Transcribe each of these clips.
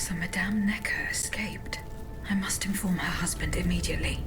So Madame Necker escaped. I must inform her husband immediately.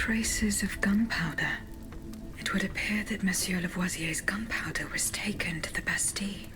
Traces of gunpowder. It would appear that Monsieur Lavoisier's gunpowder was taken to the Bastille.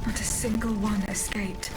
Not a single one escaped.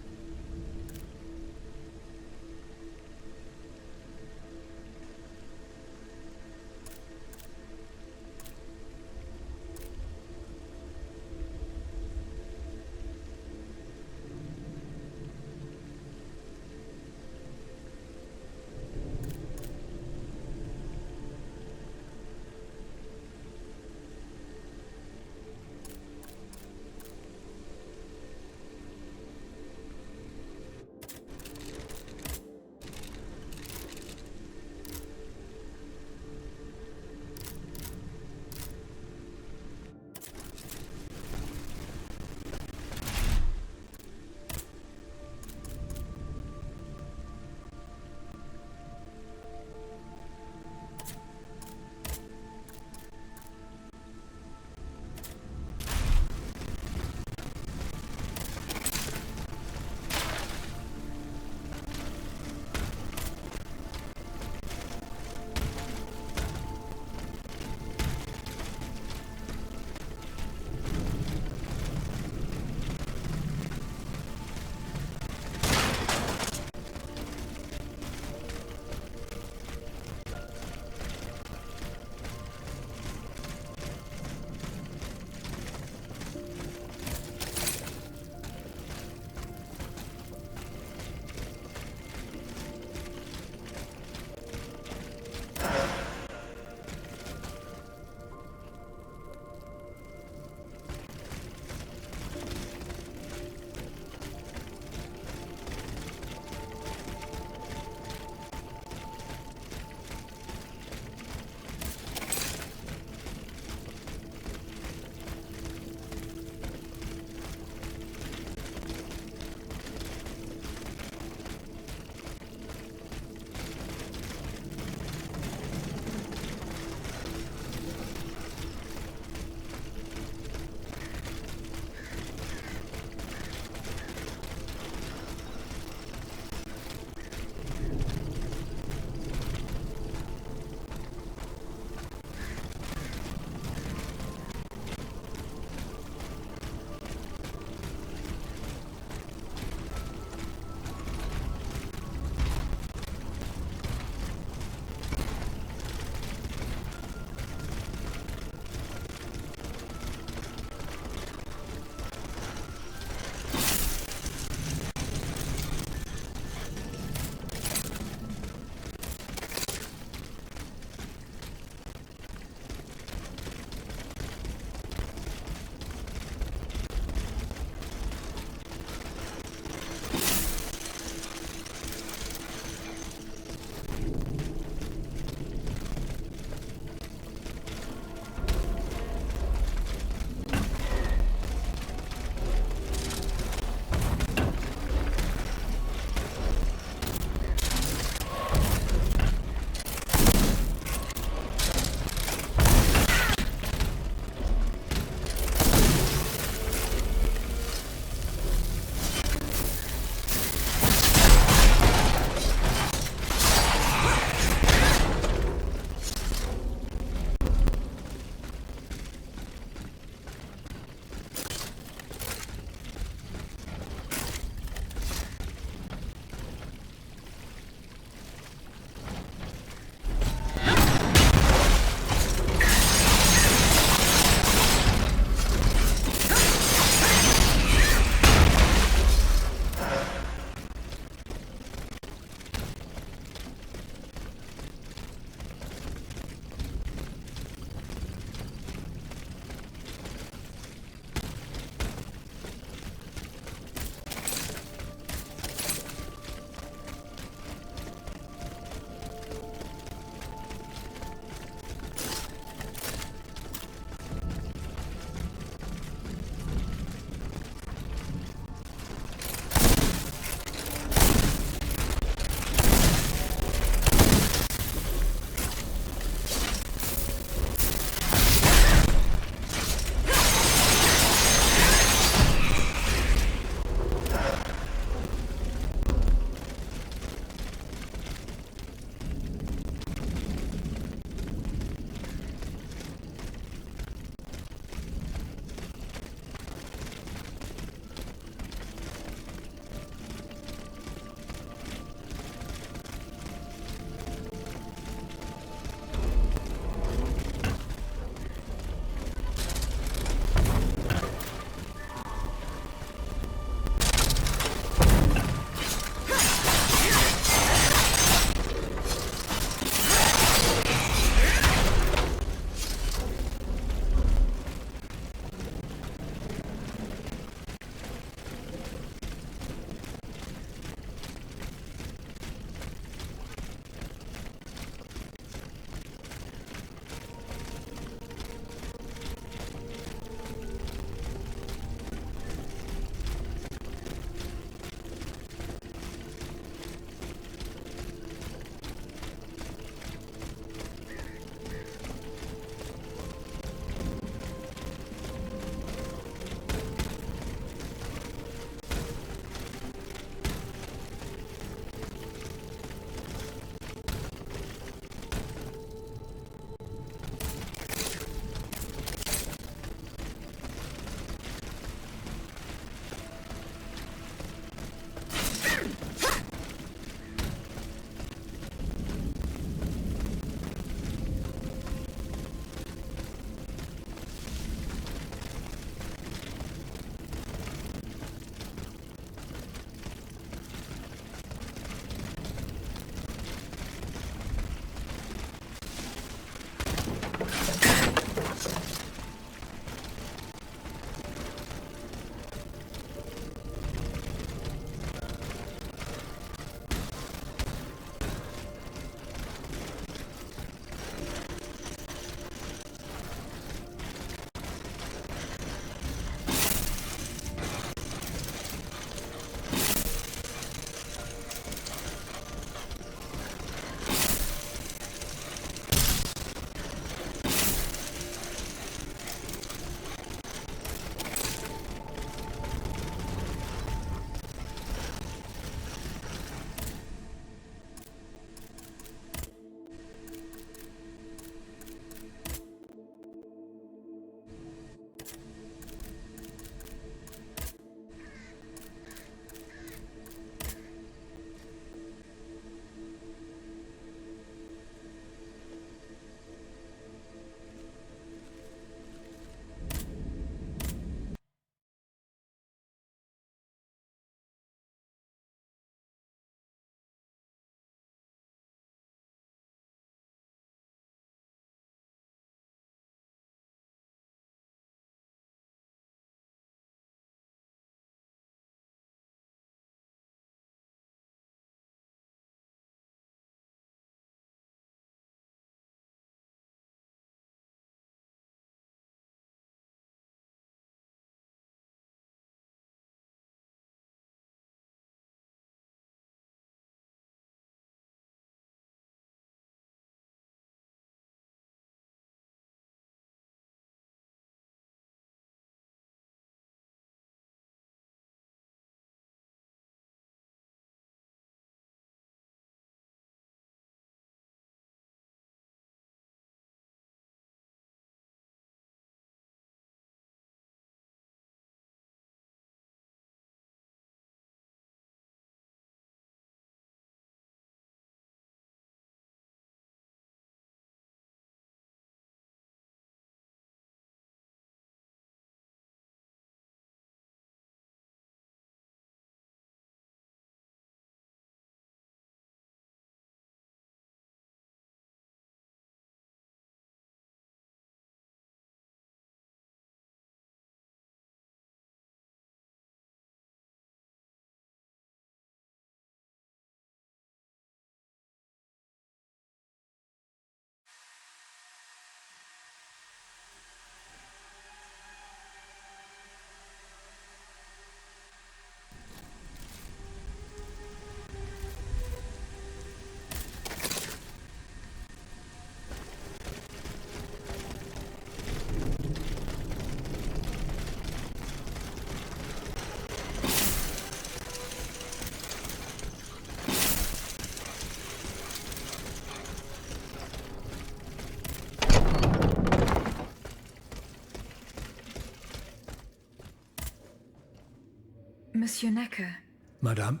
Monsieur Necker. Madame?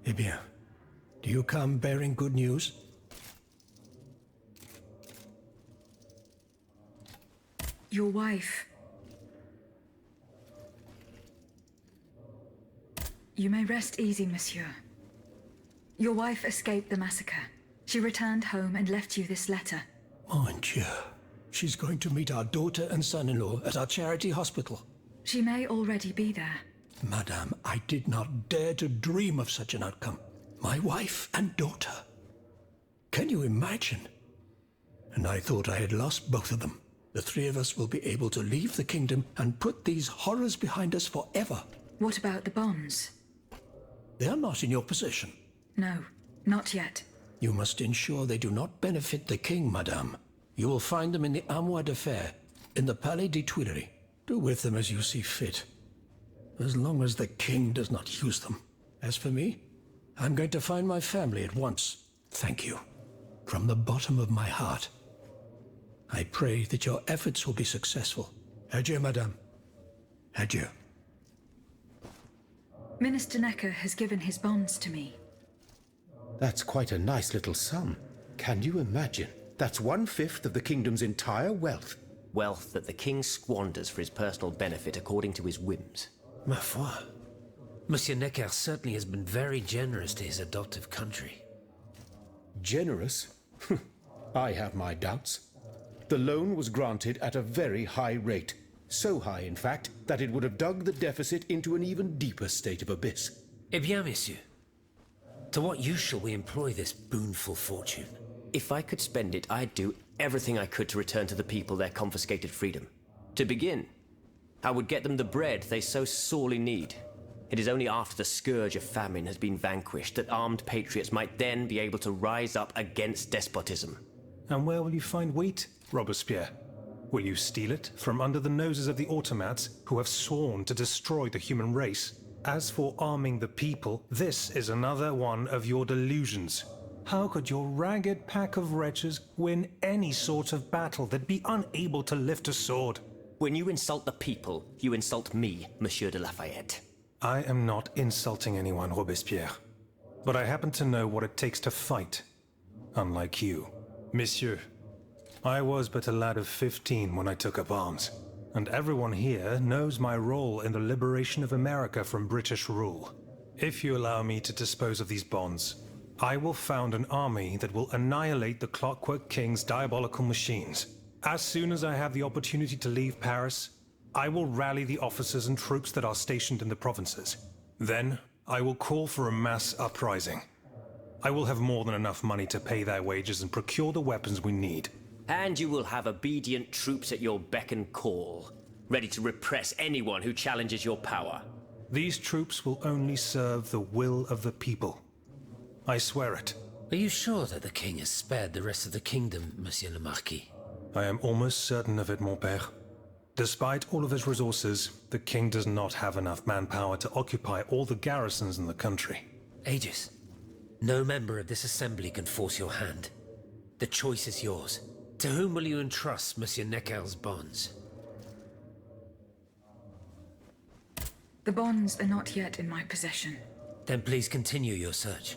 Eh bien, do you come bearing good news? Your wife. You may rest easy, monsieur. Your wife escaped the massacre. She returned home and left you this letter. Mon Dieu. She's going to meet our daughter and son-in-law at our charity hospital. She may already be there. Madame, I did not dare to dream of such an outcome. My wife and daughter. Can you imagine? And I thought I had lost both of them. The three of us will be able to leave the kingdom and put these horrors behind us forever. What about the bonds? They are not in your possession. No, not yet. You must ensure they do not benefit the king, madame. You will find them in the Armoire de Fer, in the Palais des Tuileries. Do with them as you see fit. As long as the king does not use them. As for me, I'm going to find my family at once. Thank you. From the bottom of my heart. I pray that your efforts will be successful. Adieu, madame. Adieu. Minister Necker has given his bonds to me. That's quite a nice little sum. Can you imagine? That's 1/5 of the kingdom's entire wealth. Wealth that the king squanders for his personal benefit according to his whims. Ma foi. Monsieur Necker certainly has been very generous to his adoptive country. Generous? I have my doubts. The loan was granted at a very high rate. So high, in fact, that it would have dug the deficit into an even deeper state of abyss. Eh bien, monsieur. To what use shall we employ this boonful fortune? If I could spend it, I'd do everything I could to return to the people their confiscated freedom. To begin, I would get them the bread they so sorely need. It is only after the scourge of famine has been vanquished that armed patriots might then be able to rise up against despotism. And where will you find wheat, Robespierre? Will you steal it from under the noses of the automats who have sworn to destroy the human race? As for arming the people, this is another one of your delusions. How could your ragged pack of wretches win any sort of battle that'd be unable to lift a sword? When you insult the people, you insult me, Monsieur de Lafayette. I am not insulting anyone, Robespierre. But I happen to know what it takes to fight. Unlike you. Monsieur, I was but a lad of 15 when I took up arms. And everyone here knows my role in the liberation of America from British rule. If you allow me to dispose of these bonds, I will found an army that will annihilate the Clockwork King's diabolical machines. As soon as I have the opportunity to leave Paris, I will rally the officers and troops that are stationed in the provinces. Then, I will call for a mass uprising. I will have more than enough money to pay their wages and procure the weapons we need. And you will have obedient troops at your beck and call, ready to repress anyone who challenges your power. These troops will only serve the will of the people. I swear it. Are you sure that the king has spared the rest of the kingdom, Monsieur le Marquis? I am almost certain of it, mon père. Despite all of his resources, the king does not have enough manpower to occupy all the garrisons in the country. Aegis, no member of this assembly can force your hand. The choice is yours. To whom will you entrust Monsieur Necker's bonds? The bonds are not yet in my possession. Then please continue your search.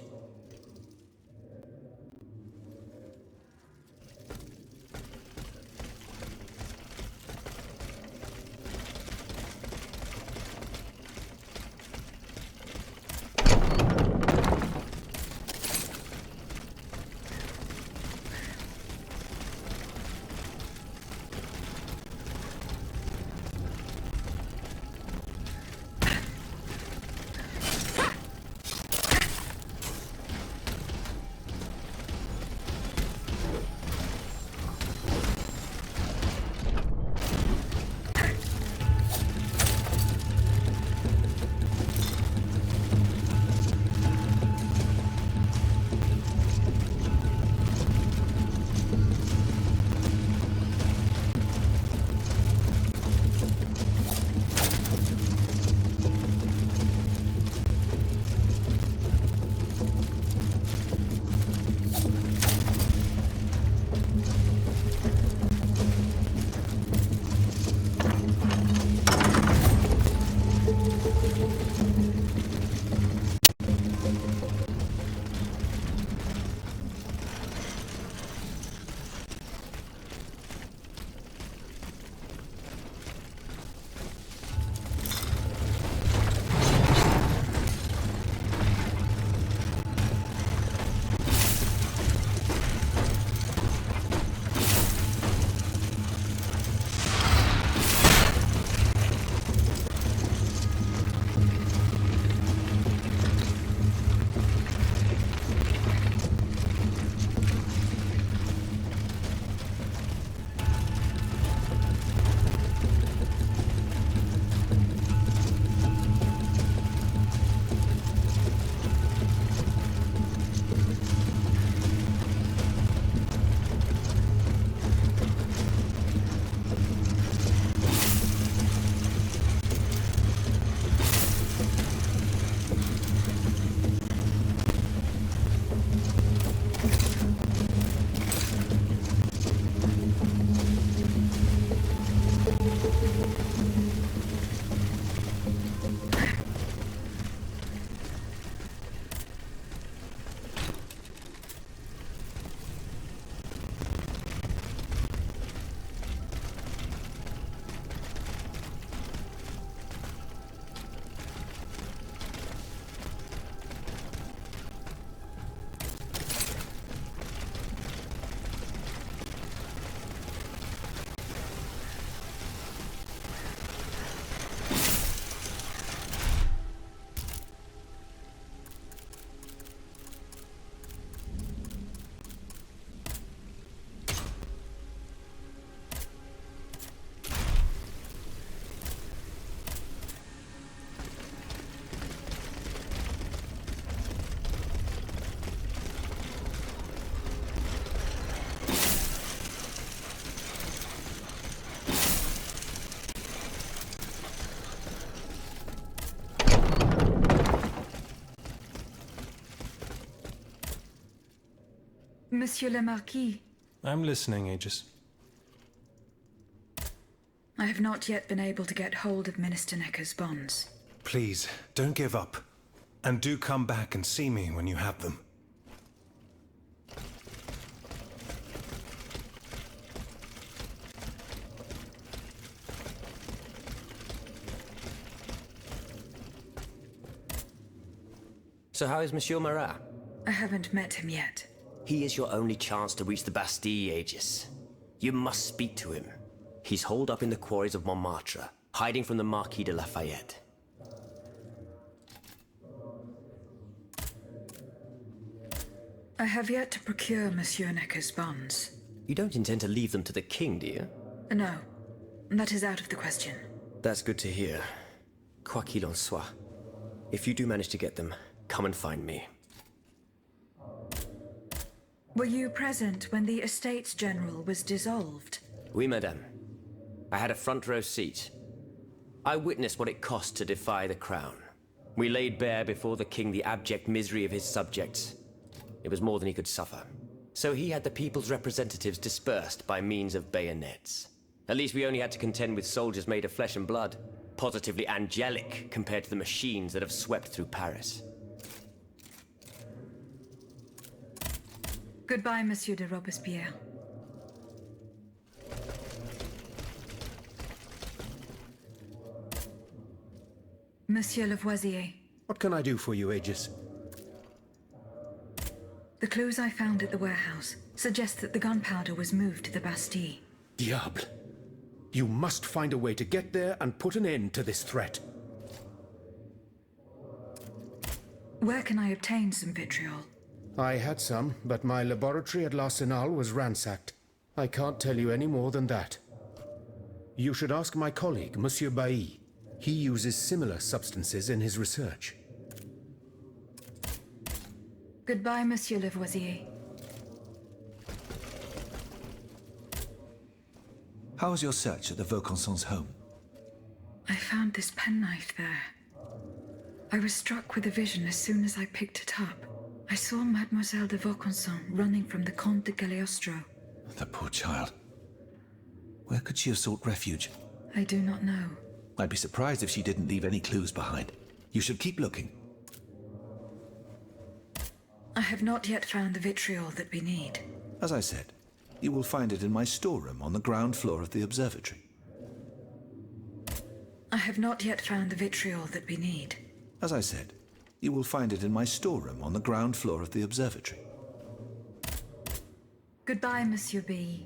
Monsieur le Marquis, I'm listening, Aegis. I have not yet been able to get hold of Minister Necker's bonds. Please, don't give up. And do come back and see me when you have them. So how is Monsieur Marat? I haven't met him yet. He is your only chance to reach the Bastille, Aegis. You must speak to him. He's holed up in the quarries of Montmartre, hiding from the Marquis de Lafayette. I have yet to procure Monsieur Necker's bonds. You don't intend to leave them to the king, do you? No, that is out of the question. That's good to hear. Quoi qu'il en soit. If you do manage to get them, come and find me. Were you present when the Estates General was dissolved? Oui, madame. I had a front row seat. I witnessed what it cost to defy the crown. We laid bare before the king the abject misery of his subjects. It was more than he could suffer. So he had the people's representatives dispersed by means of bayonets. At least we only had to contend with soldiers made of flesh and blood, positively angelic compared to the machines that have swept through Paris. Goodbye, Monsieur de Robespierre. Monsieur Lavoisier, What can I do for you, Aegis? the clues I found at the warehouse suggest that the gunpowder was moved to the Bastille. Diable. You must find a way to get there and put an end to this threat. Where can I obtain some vitriol? I had some, but my laboratory at L'Arsenal was ransacked. I can't tell you any more than that. You should ask my colleague, Monsieur Bailly. He uses similar substances in his research. Goodbye, Monsieur Lavoisier. How was your search at the Vaucansons' home? I found this penknife there. I was struck with a vision as soon as I picked it up. I saw Mademoiselle de Vaucanson running from the Comte de Cagliostro. The poor child. Where could she have sought refuge? I do not know. I'd be surprised if she didn't leave any clues behind. You should keep looking. I have not yet found the vitriol that we need. As I said, you will find it in my storeroom on the ground floor of the observatory. I have not yet found the vitriol that we need. As I said, you will find it in my storeroom on the ground floor of the observatory. Goodbye, Monsieur B.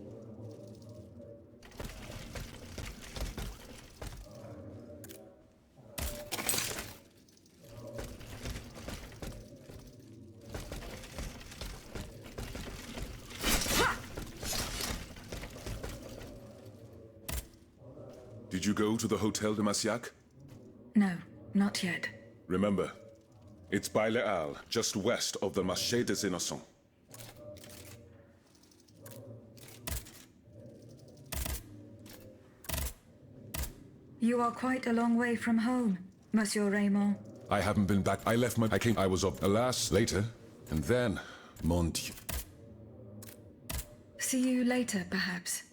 Did you go to the Hotel de Massiac? No, not yet. Remember, it's by Les Halles, just west of the Marché des Innocents. You are quite a long way from home, Monsieur Raymond. I haven't been back. I was of, alas, later. And then, mon Dieu. See you later, perhaps.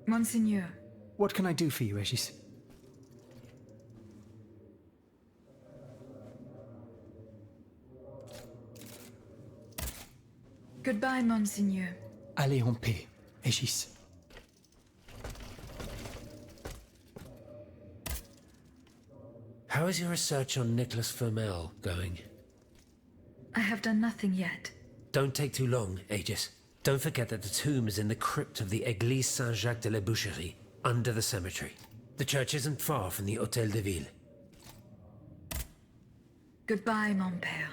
Monseigneur. What can I do for you, Aegis? Goodbye, Monseigneur. Allez en paix, Aegis. How is your research on Nicholas Flamel going? I have done nothing yet. Don't take too long, Aegis. Don't forget that the tomb is in the crypt of the Église Saint-Jacques de la Boucherie, under the cemetery. The church isn't far from the Hôtel de Ville. Goodbye, mon père.